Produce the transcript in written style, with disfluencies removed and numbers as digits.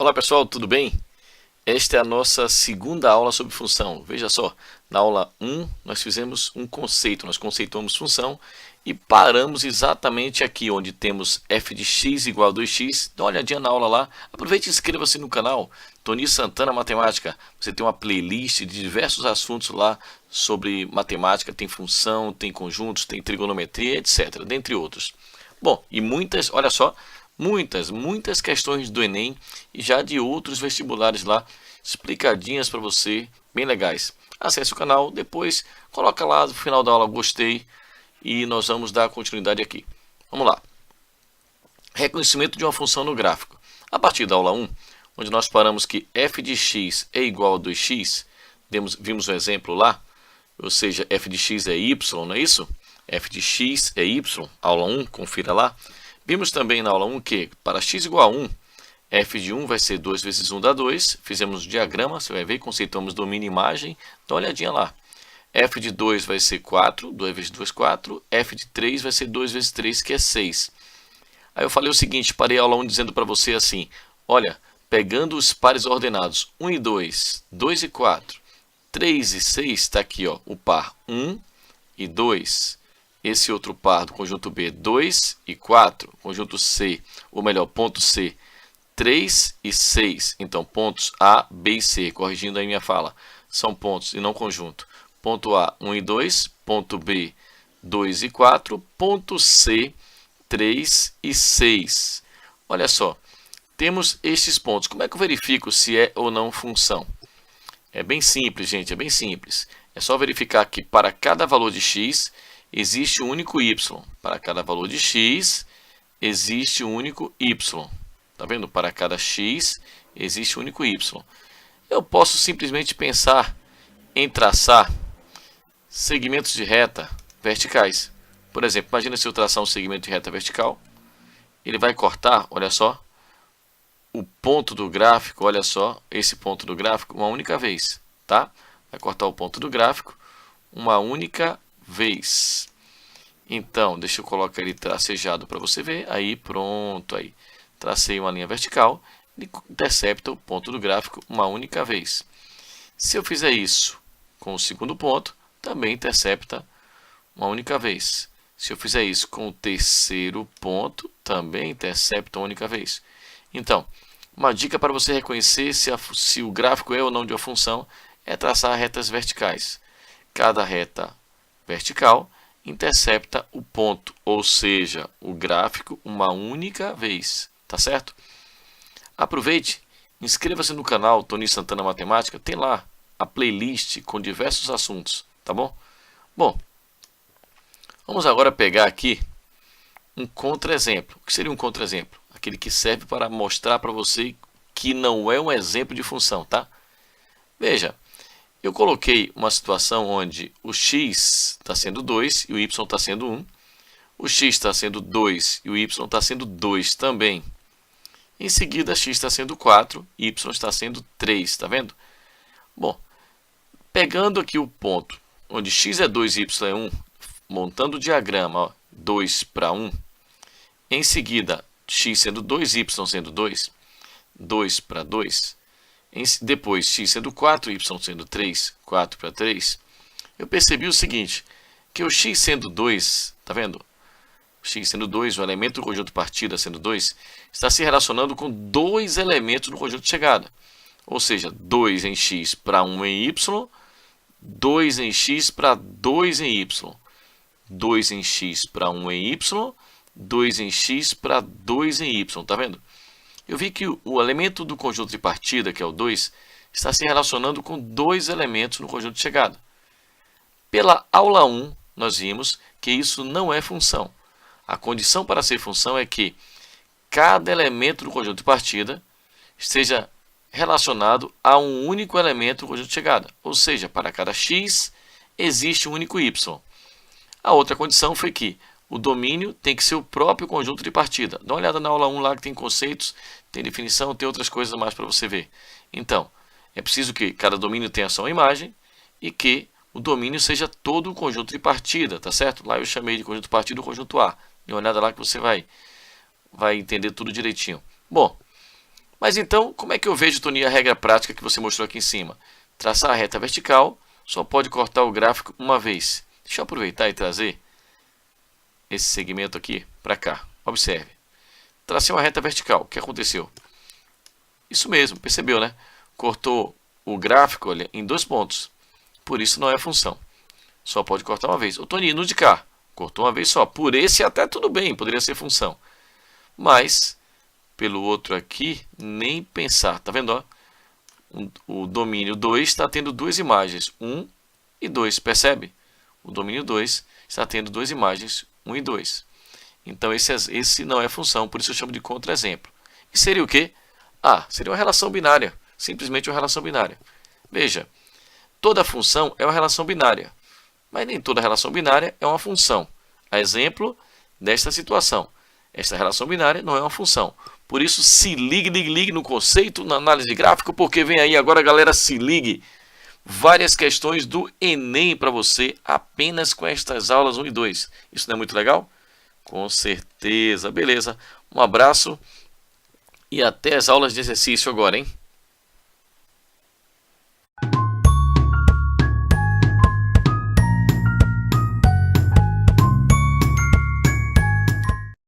Olá pessoal, tudo bem? Esta é a nossa segunda aula sobre função. Veja só, na aula 1 nós fizemos um conceito, nós conceituamos função e paramos exatamente aqui onde temos f de x igual a 2x. Dá uma olhadinha na aula lá, aproveite e inscreva-se no canal Tony Santana Matemática. Você tem uma playlist de diversos assuntos lá sobre matemática, tem função, tem conjuntos, tem trigonometria, etc, dentre outros. Bom, e muitas, olha só, muitas questões do Enem e já de outros vestibulares lá, explicadinhas para você, bem legais. Acesse o canal, depois coloca lá no final da aula gostei e nós vamos dar continuidade aqui. Vamos lá. Reconhecimento de uma função no gráfico. A partir da aula 1, onde nós paramos que f de x é igual a 2x, vimos um exemplo lá, ou seja, f de x é y, não é isso? F de x é y, aula 1, confira lá. Vimos também na aula 1 que para x igual a 1, f de 1 vai ser 2 vezes 1 dá 2. Fizemos o diagrama, você vai ver, conceituamos domínio e imagem. Dá uma olhadinha lá. F de 2 vai ser 4, 2 vezes 2, 4. F de 3 vai ser 2 vezes 3, que é 6. Aí eu falei o seguinte, parei a aula 1 dizendo para você assim, olha, pegando os pares ordenados 1 e 2, 2 e 4, 3 e 6, está aqui ó, o par 1 e 2. Esse outro par do conjunto B, 2 e 4, conjunto C, ou melhor, ponto C, 3 e 6. Então, pontos A, B e C, corrigindo aí minha fala, são pontos e não conjunto. Ponto A, 1 e 2, ponto B, 2 e 4, ponto C, 3 e 6. Olha só, temos estes pontos. Como é que eu verifico se é ou não função? É bem simples, gente, é bem simples. É só verificar que para cada valor de x, existe um único y. Para cada valor de x, existe um único y. Tá vendo? Para cada x, existe um único y. Eu posso simplesmente pensar em traçar segmentos de reta verticais. Por exemplo, imagina se eu traçar um segmento de reta vertical. Ele vai cortar, olha só, o ponto do gráfico, olha só, esse ponto do gráfico, uma única vez. Tá? Vai cortar o ponto do gráfico uma única vez. Então, deixa eu colocar ele tracejado para você ver. Aí, pronto. Aí, tracei uma linha vertical. Ele intercepta o ponto do gráfico uma única vez. Se eu fizer isso com o segundo ponto, também intercepta uma única vez. Se eu fizer isso com o terceiro ponto, também intercepta uma única vez. Então, uma dica para você reconhecer se o gráfico é ou não de uma função é traçar retas verticais. Cada reta vertical intercepta o ponto, ou seja, o gráfico uma única vez, tá certo? Aproveite, inscreva-se no canal Tony Santana Matemática, tem lá a playlist com diversos assuntos, tá bom? Bom, vamos agora pegar aqui um contra-exemplo. O que seria um contra-exemplo? Aquele que serve para mostrar para você que não é um exemplo de função, tá? Veja, eu coloquei uma situação onde o x está sendo 2 e o y está sendo 1. O x está sendo 2 e o y está sendo 2 também. Em seguida, x está sendo 4 e y está sendo 3, está vendo? Bom, pegando aqui o ponto onde x é 2 e y é 1, montando o diagrama, ó, 2 para 1. Em seguida, x sendo 2 e y sendo 2, 2 para 2. Depois, x sendo 4, y sendo 3, 4 para 3, eu percebi o seguinte, que o x sendo 2, tá vendo? O x sendo 2, o elemento do conjunto partida sendo 2, está se relacionando com dois elementos do conjunto de chegada. Ou seja, 2 em x para 1 em y, 2 em x para 2 em y. 2 em x para 1 em y, 2 em x para 2 em y, tá vendo? Eu vi que o elemento do conjunto de partida, que é o 2, está se relacionando com dois elementos no conjunto de chegada. Pela aula 1, nós vimos que isso não é função. A condição para ser função é que cada elemento do conjunto de partida esteja relacionado a um único elemento do conjunto de chegada. Ou seja, para cada x, existe um único y. A outra condição foi que o domínio tem que ser o próprio conjunto de partida. Dá uma olhada na aula 1 lá que tem conceitos, tem definição, tem outras coisas mais para você ver. Então, é preciso que cada domínio tenha só uma imagem e que o domínio seja todo o conjunto de partida, tá certo? Lá eu chamei de conjunto de partida o conjunto A. Dê uma olhada lá que você vai entender tudo direitinho. Bom, Mas então, como é que eu vejo, Toninho, a regra prática que você mostrou aqui em cima? Traçar a reta vertical, só pode cortar o gráfico uma vez. Deixa eu aproveitar e trazer esse segmento aqui para cá. Observe. Tracei uma reta vertical. O que aconteceu? Isso mesmo, percebeu, né? Cortou o gráfico, olha, em 2 pontos. Por isso não é função. Só pode cortar uma vez. O Toninho, no de cá, cortou uma vez só. Por esse até tudo bem, poderia ser função. Mas, pelo outro aqui, nem pensar. Tá vendo? Ó? O domínio 2 está tendo 2 imagens, 1 e 2. Percebe? O domínio 2 está tendo 2 imagens, 1 e 2. Então, esse não é função, por isso eu chamo de contra-exemplo. E seria o quê? Seria uma relação binária. Simplesmente uma relação binária. Veja, toda função é uma relação binária. Mas nem toda relação binária é uma função. A exemplo desta situação. Esta relação binária não é uma função. Por isso, se ligue no conceito, na análise gráfica, porque vem aí agora, galera, se ligue. Várias questões do Enem para você, apenas com estas aulas 1 e 2. Isso não é muito legal? Com certeza. Beleza. Um abraço e até as aulas de exercício agora, hein?